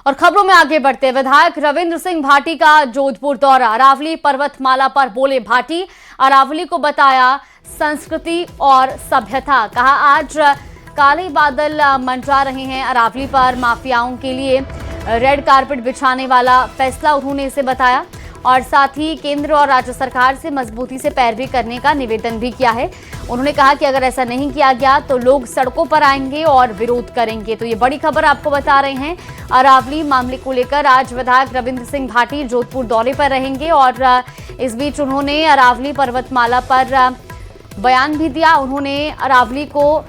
और खबरों में आगे बढ़ते विधायक रविंद्र सिंह भाटी का जोधपुर दौरा। अरावली पर्वतमाला पर बोले भाटी, अरावली को बताया संस्कृति और सभ्यता। कहा आज काले बादल मंडरा रहे हैं अरावली पर, माफियाओं के लिए रेड कारपेट बिछाने वाला फैसला उन्होंने इसे बताया और साथ ही केंद्र और राज्य सरकार से मजबूती से पैरवी करने का निवेदन भी किया है। उन्होंने कहा कि अगर ऐसा नहीं किया गया तो लोग सड़कों पर आएंगे और विरोध करेंगे। तो ये बड़ी खबर आपको बता रहे हैं। अरावली मामले को लेकर आज विधायक रविंद्र सिंह भाटी जोधपुर दौरे पर रहेंगे और इस बीच उन्होंने अरावली पर्वतमाला पर बयान भी दिया। उन्होंने अरावली को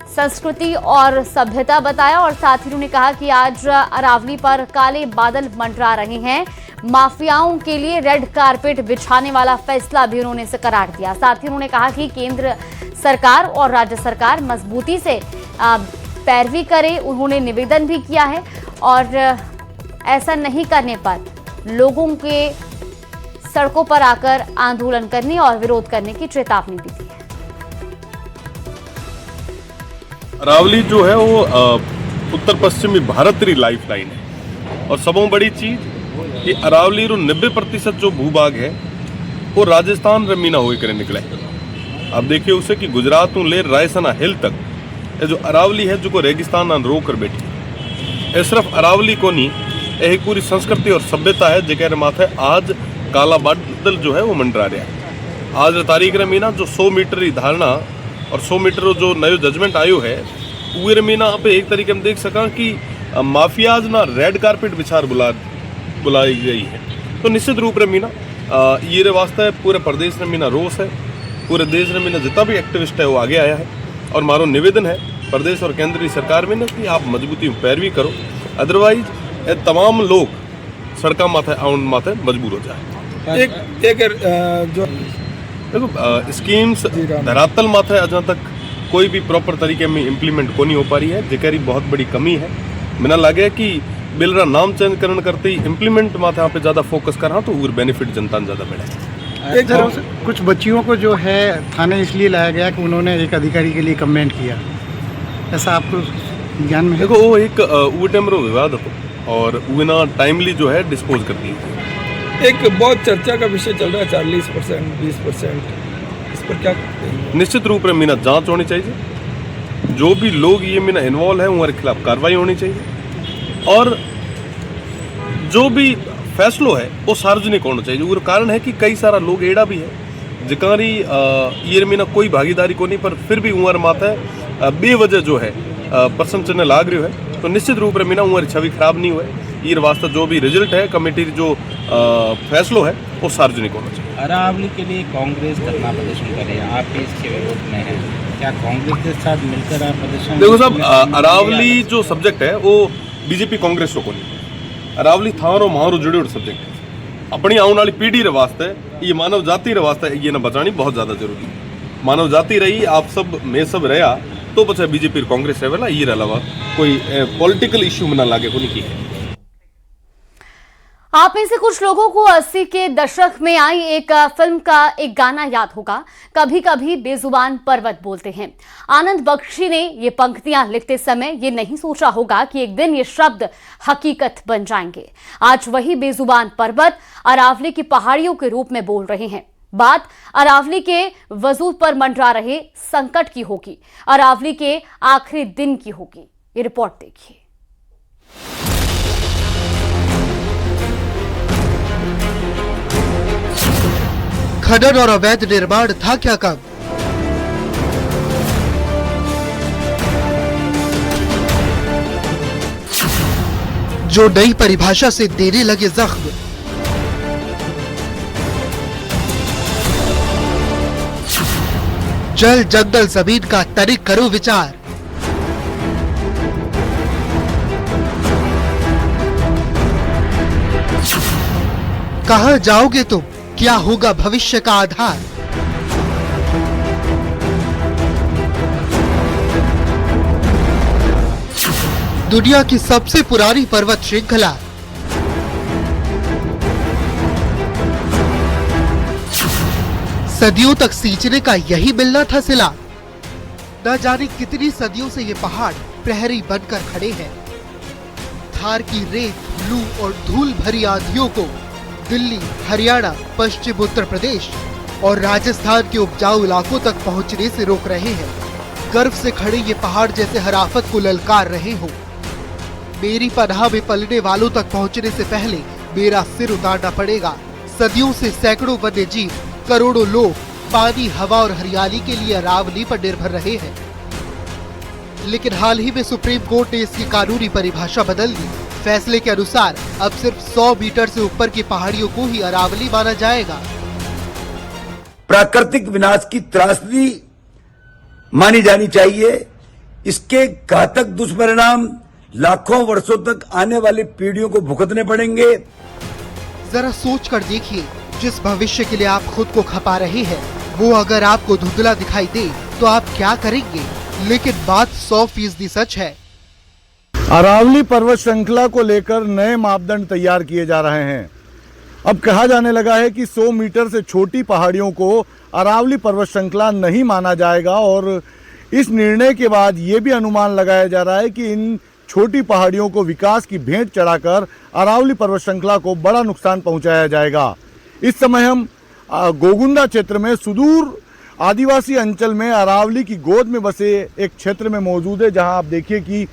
संस्कृति और सभ्यता बताया और साथ ही उन्होंने कहा कि आज अरावली पर काले बादल मंडरा रहे हैं, माफियाओं के लिए रेड कारपेट बिछाने वाला फैसला भी उन्होंने इसे करार दिया। साथ ही उन्होंने कहा कि केंद्र सरकार और राज्य सरकार मजबूती से पैरवी करे। उन्होंने निवेदन भी किया है और ऐसा नहीं करने पर लोगों के सड़कों पर आकर आंदोलन करने और विरोध करने की चेतावनी भी दी है। अरावली जो है वो उत्तर पश्चिमी भारत री लाइफ लाइन है और सबों बड़ी चीज कि अरावली रो 90% जो भूभाग है वो राजस्थान रे मीना होई करे निकले। अब देखिए उसे कि गुजरात ले रायसना हिल तक ये जो अरावली है जो रेगिस्तान रो कर बैठी है। सिर्फ अरावली को नहीं, यही पूरी संस्कृति और सभ्यता है जगह माथे आज काला बादल जो है वो मंडरा रहा है। आज तारीख रे मीना जो 100 मीटर की धारणा और 100 मीटर जो नयो जजमेंट आयो है वे मीना आप एक तरीके में देख सका कि माफियाज ना रेड कारपेट बिछार बुलाई गई है। तो निश्चित रूप से मीना ये वास्ते पूरे प्रदेश में मीना रोष है, पूरे देश में मीना जितना भी एक्टिविस्ट है वो आगे आया है और मारो निवेदन है प्रदेश और केंद्रीय सरकार में कि आप मजबूती में पैरवी करो, अदरवाइज ये तमाम लोग सड़का माथे आउन माथे मजबूर हो जाए। एक जो देखो स्कीम्स धरातल माथे अजा तक कोई भी प्रॉपर तरीके में इम्प्लीमेंट को नहीं हो पा रही है, जेकरी बहुत बड़ी कमी है। मैंने लगे कि बिल का नाम चेंज करने करते ही इम्प्लीमेंट माथे यहाँ पे ज़्यादा फोकस करा तो वो बेनिफिट जनता ने ज़्यादा मिले। एक तरह से कुछ बच्चियों को जो है थाने इसलिए लाया गया कि उन्होंने एक अधिकारी के लिए कमेंट किया, ऐसा आपको ज्ञान में है? देखो वो एक वो टाइम रो विवाद हो और वो ना टाइमली जो है डिस्पोज कर दी। एक बहुत चर्चा का विषय चल रहा है 40% 20%, इस पर क्या? निश्चित रूप से मीना जांच होनी चाहिए, जो भी लोग ये मीना इन्वॉल्व है उनके खिलाफ कार्रवाई होनी चाहिए और जो भी फैसलो है वो सार्वजनिक होना चाहिए। वो कारण है कि कई सारा लोग एड़ा भी है जिकारी ये मीना कोई भागीदारी को नहीं, पर फिर भी उमर माता बेवजह जो है प्रश्न चिन्ह लाग रही है। तो निश्चित रूप से मीना उमर छवि खराब नहीं हुए, ये वास्ते जो भी रिजल्ट है कमेटी जो फैसलो है वो सार्वजनिक होना चाहिए। अरावली के लिए कांग्रेस धरना प्रदर्शन करे, आप इसके विरोध में हैं, क्या कांग्रेस के साथ मिलकर आप प्रदर्शन? देखो साहब, अरावली जो सब्जेक्ट है वो बीजेपी कांग्रेस को नहीं, अरावली थारो मारो जुड़े सब्जेक्ट है। अपनी आने वाली पीढ़ी रे वास्ते ये मानव जाति रे वास्ते ये ना बचानी बहुत ज़्यादा जरूरी है। मानव जाति रही आप सब में सब रहा तो पचा बीजेपी कांग्रेस है वाला ये अलावा कोई पॉलिटिकल इश्यू में ना लागे को नहीं की है। आप में से कुछ लोगों को 80 के दशक में आई एक फिल्म का एक गाना याद होगा, कभी कभी बेजुबान पर्वत बोलते हैं। आनंद बख्शी ने ये पंक्तियां लिखते समय ये नहीं सोचा होगा कि एक दिन ये शब्द हकीकत बन जाएंगे। आज वही बेजुबान पर्वत अरावली की पहाड़ियों के रूप में बोल रहे हैं। बात अरावली के वजूद पर मंडरा रहे संकट की होगी, अरावली के आखिरी दिन की होगी। ये रिपोर्ट देखिए। खनन और अवैध निर्माण था क्या कब? जो नई परिभाषा से देने लगे जख्म, जल जंगल जमीन का तनिक करो विचार। कहां जाओगे तुम, क्या होगा भविष्य का आधार? दुनिया की सबसे पुरानी पर्वत श्रृंखला, सदियों तक सींचने का यही मिलना था सिला। न जाने कितनी सदियों से ये पहाड़ प्रहरी बनकर खड़े हैं। बिहार की रेत, लू और धूल भरी आंधियों को दिल्ली, हरियाणा, पश्चिम उत्तर प्रदेश और राजस्थान के उपजाऊ इलाकों तक पहुंचने से रोक रहे हैं। गर्व से खड़े ये पहाड़ जैसे हर आफत को ललकार रहे हो। मेरी पनाह में पलने वालों तक पहुंचने से पहले मेरा सिर उतारना पड़ेगा। सदियों से सैकड़ों वन्य जीव, करोड़ों लोग पानी, हवा और हरियाली के लिए अरावली पर निर्भर रहे हैं। लेकिन हाल ही में सुप्रीम कोर्ट ने इसकी कानूनी परिभाषा बदल दी। फैसले के अनुसार अब सिर्फ 100 मीटर से ऊपर की पहाड़ियों को ही अरावली माना जाएगा। प्राकृतिक विनाश की त्रासदी मानी जानी चाहिए। इसके घातक दुष्परिणाम लाखों वर्षों तक आने वाली पीढ़ियों को भुगतने पड़ेंगे। जरा सोच कर देखिए, जिस भविष्य के लिए आप खुद को खपा रहे हैं वो अगर आपको धुंधला दिखाई दे तो आप क्या करेंगे? लेकिन बात 100% सच है। अरावली पर्वत श्रृंखला को लेकर नए मापदंड तैयार किए जा रहे हैं। अब कहा जाने लगा है कि 100 मीटर से छोटी पहाड़ियों को अरावली पर्वत श्रृंखला नहीं माना जाएगा और इस निर्णय के बाद ये भी अनुमान लगाया जा रहा है कि इन छोटी पहाड़ियों को विकास की भेंट चढ़ाकर अरावली पर्वत श्रृंखला को बड़ा नुकसान पहुंचाया जाएगा। इस समय हम गोगुंदा क्षेत्र में सुदूर आदिवासी अंचल में अरावली की गोद में बसे एक क्षेत्र में मौजूद है, जहां आप देखिए कि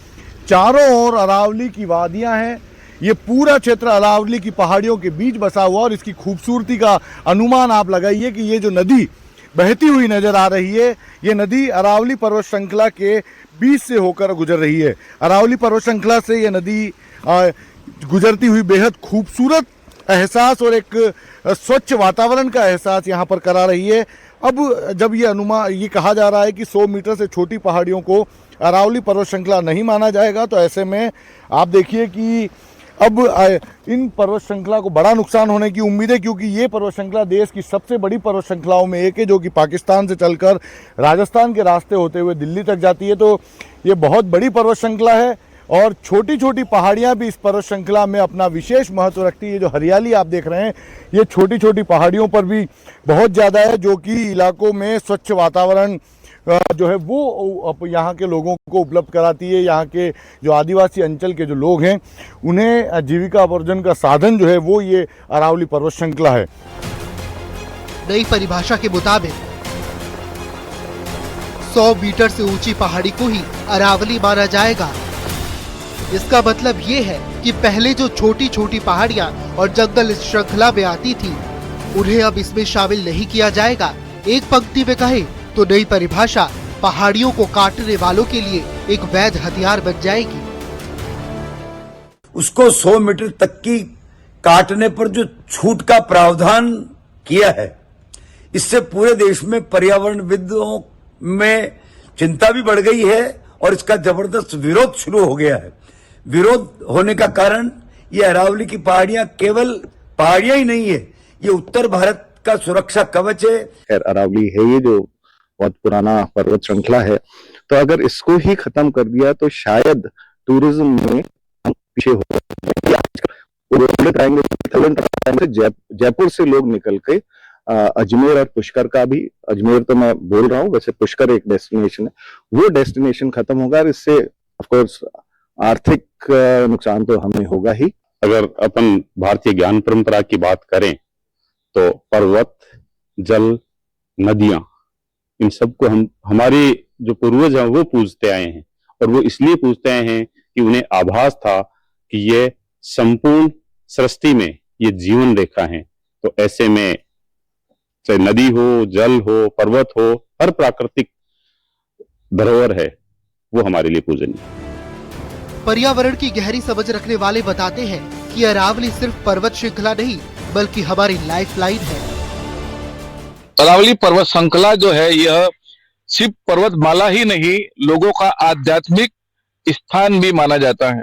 चारों ओर अरावली की वादियां हैं। ये पूरा क्षेत्र अरावली की पहाड़ियों के बीच बसा हुआ और इसकी खूबसूरती का अनुमान आप लगाइए कि ये जो नदी बहती हुई नजर आ रही है, ये नदी अरावली पर्वत श्रृंखला के बीच से होकर गुजर रही है। अरावली पर्वत श्रृंखला से ये नदी गुजरती हुई बेहद खूबसूरत एहसास और एक स्वच्छ वातावरण का एहसास यहाँ पर करा रही है। अब जब ये कहा जा रहा है कि 100 मीटर से छोटी पहाड़ियों को अरावली पर्वत श्रृंखला नहीं माना जाएगा, तो ऐसे में आप देखिए कि अब इन पर्वत श्रृंखला को बड़ा नुकसान होने की उम्मीद है, क्योंकि ये पर्वत श्रृंखला देश की सबसे बड़ी पर्वत श्रृंखलाओं में एक है, जो कि पाकिस्तान से चलकर राजस्थान के रास्ते होते हुए दिल्ली तक जाती है। तो ये बहुत बड़ी पर्वत श्रृंखला है और छोटी छोटी पहाड़ियाँ भी इस पर्वत श्रृंखला में अपना विशेष महत्व रखती है। जो हरियाली आप देख रहे हैं, ये छोटी छोटी पहाड़ियों पर भी बहुत ज़्यादा है, जो कि इलाकों में स्वच्छ वातावरण जो है वो यहाँ के लोगों को उपलब्ध कराती है। यहाँ के जो आदिवासी अंचल के जो लोग हैं, उन्हें जीविका उपार्जन का साधन जो है वो ये अरावली पर्वत श्रृंखला है। नई परिभाषा के मुताबिक 100 मीटर से ऊंची पहाड़ी को ही अरावली माना जाएगा। इसका मतलब ये है कि पहले जो छोटी छोटी पहाड़ियां और जंगल इस श्रृंखला में आती थी, उन्हें अब इसमें शामिल नहीं किया जाएगा। एक पंक्ति में कहे तो नई परिभाषा पहाड़ियों को काटने वालों के लिए एक वैध हथियार बन जाएगी। उसको 100 मीटर तक की काटने पर जो छूट का प्रावधान किया है, इससे पूरे देश में पर्यावरणविदों में चिंता भी बढ़ गई है और इसका जबरदस्त विरोध शुरू हो गया है। विरोध होने का कारण ये अरावली की पहाड़ियां केवल पहाड़ियां ही नहीं है, ये उत्तर भारत का सुरक्षा कवच है। खैर, अरावली है ये जो बहुत पुराना पर्वत श्रृंखला है, तो अगर इसको ही खत्म कर दिया तो शायद टूरिज्म में हम पीछे हो जाएंगे। जयपुर से लोग निकल के अजमेर और पुष्कर का भी, अजमेर तो मैं बोल रहा हूँ, वैसे पुष्कर एक डेस्टिनेशन है, वो डेस्टिनेशन खत्म होगा और इससे ऑफ कोर्स आर्थिक नुकसान तो हमें होगा ही। अगर अपन भारतीय ज्ञान परंपरा की बात करें तो पर्वत, जल, नदियां, इन सबको हमारे जो पूर्वज हैं वो पूजते आए हैं, और वो इसलिए पूजते आए हैं कि उन्हें आभास था कि ये संपूर्ण सृष्टि में ये जीवन रेखा है। तो ऐसे में चाहे नदी हो, जल हो, पर्वत हो, हर प्राकृतिक धरोहर है वो हमारे लिए पूजनीय। पर्यावरण की गहरी समझ रखने वाले बताते हैं कि अरावली सिर्फ पर्वत श्रृंखला नहीं बल्कि हमारी लाइफलाइन है। अरावली पर्वत श्रृंखला जो है, यह सिर्फ पर्वतमाला ही नहीं, लोगों का आध्यात्मिक स्थान भी माना जाता है।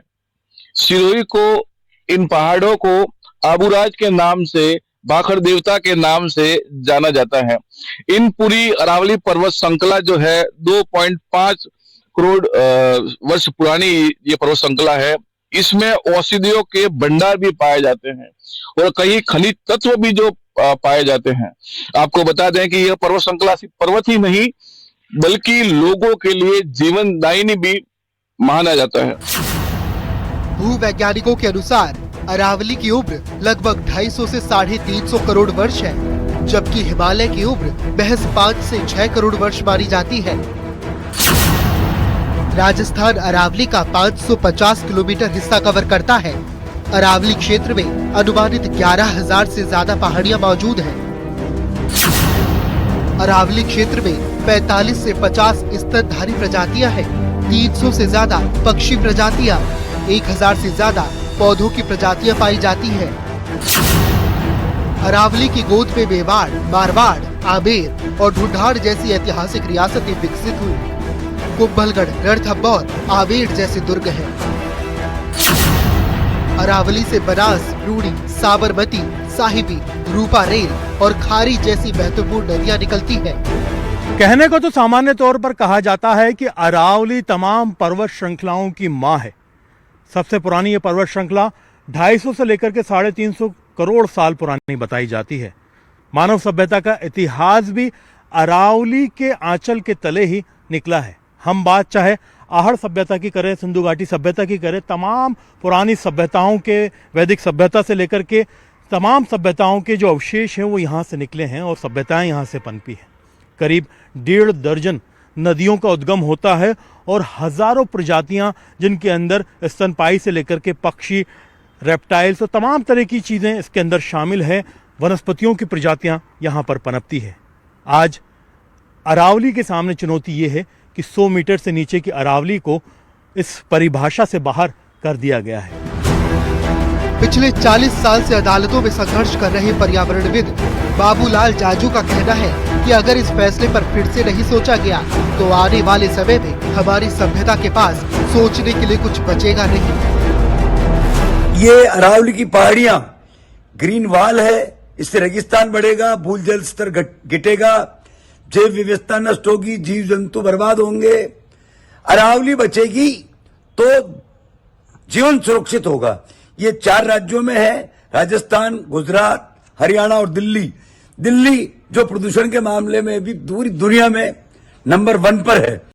सिरोही को, इन पहाड़ों को आबूराज के नाम से, भाखड़ देवता के नाम से जाना जाता है। इन पूरी अरावली पर्वत श्रृंखला जो है 2.5 करोड़ वर्ष पुरानी ये पर्वत श्रृंखला है। इसमें औषधियों के भंडार भी पाए जाते हैं और कई खनिज तत्व भी जो पाए जाते हैं। आपको बता दें कि यह पर्वत श्रृंखला सिर्फ पर्वत ही नहीं बल्कि लोगों के लिए जीवनदायिनी भी माना जाता है। भूवैज्ञानिकों के अनुसार अरावली की उम्र लगभग 250 से 350 करोड़ वर्ष है, जबकि हिमालय की उम्र महज 5 से 6 करोड़ वर्ष मानी जाती है। राजस्थान अरावली का 550 किलोमीटर हिस्सा कवर करता है। अरावली क्षेत्र में अनुमानित 11,000 से ज्यादा पहाड़ियां मौजूद हैं। अरावली क्षेत्र में 45 से 50 स्तनधारी प्रजातियां हैं, 300 से ज्यादा पक्षी प्रजातियां, 1000 से ज्यादा पौधों की प्रजातियां पाई जाती हैं। अरावली की गोद में मेवाड़, मारवाड़, आमेर और ढूंढाड़ जैसी ऐतिहासिक रियासतें विकसित हुई। कुंभलगढ़, रणथंभौर, आमेर जैसे दुर्ग हैं। अरावली से बनास, रूड़ी, साबरमती, साहिबी, रूपा रेल और खारी जैसी महत्वपूर्ण नदियां निकलती हैं। कहने को तो सामान्य तौर पर कहा जाता है कि अरावली तमाम पर्वत श्रृंखलाओं की मां है। सबसे पुरानी ये पर्वत श्रृंखला 250 से लेकर के 350 करोड़ साल पुरानी बताई जाती है। मानव सभ्यता का इतिहास भी अरावली के आंचल के तले ही निकला है। हम बात चाहे आहड़ सभ्यता की करें, सिंधु घाटी सभ्यता की करें, तमाम पुरानी सभ्यताओं के, वैदिक सभ्यता से लेकर के तमाम सभ्यताओं के जो अवशेष हैं वो यहाँ से निकले हैं और सभ्यताएं यहाँ से पनपी हैं। करीब 1.5 दर्जन नदियों का उद्गम होता है और हजारों प्रजातियां, जिनके अंदर स्तनपायी से लेकर के पक्षी, रेप्टाइल्स और तमाम तरह की चीज़ें इसके अंदर शामिल है, वनस्पतियों की प्रजातियां यहाँ पर पनपती है। आज अरावली के सामने चुनौती ये है कि 100 मीटर से नीचे की अरावली को इस परिभाषा से बाहर कर दिया गया है। पिछले 40 साल से अदालतों में संघर्ष कर रहे पर्यावरणविद बाबूलाल जाजू का कहना है कि अगर इस फैसले पर फिर से नहीं सोचा गया तो आने वाले समय में हमारी सभ्यता के पास सोचने के लिए कुछ बचेगा नहीं। ये अरावली की पहाड़ियां ग्रीन वॉल है, इससे रेगिस्तान बढ़ेगा, भूल जल स्तर गिटेगा, जैव विविधता नष्ट होगी, जीव जंतु बर्बाद होंगे। अरावली बचेगी तो जीवन सुरक्षित होगा। ये 4 राज्यों में है, राजस्थान, गुजरात, हरियाणा और दिल्ली। दिल्ली जो प्रदूषण के मामले में भी पूरी दुनिया में नंबर 1 पर है।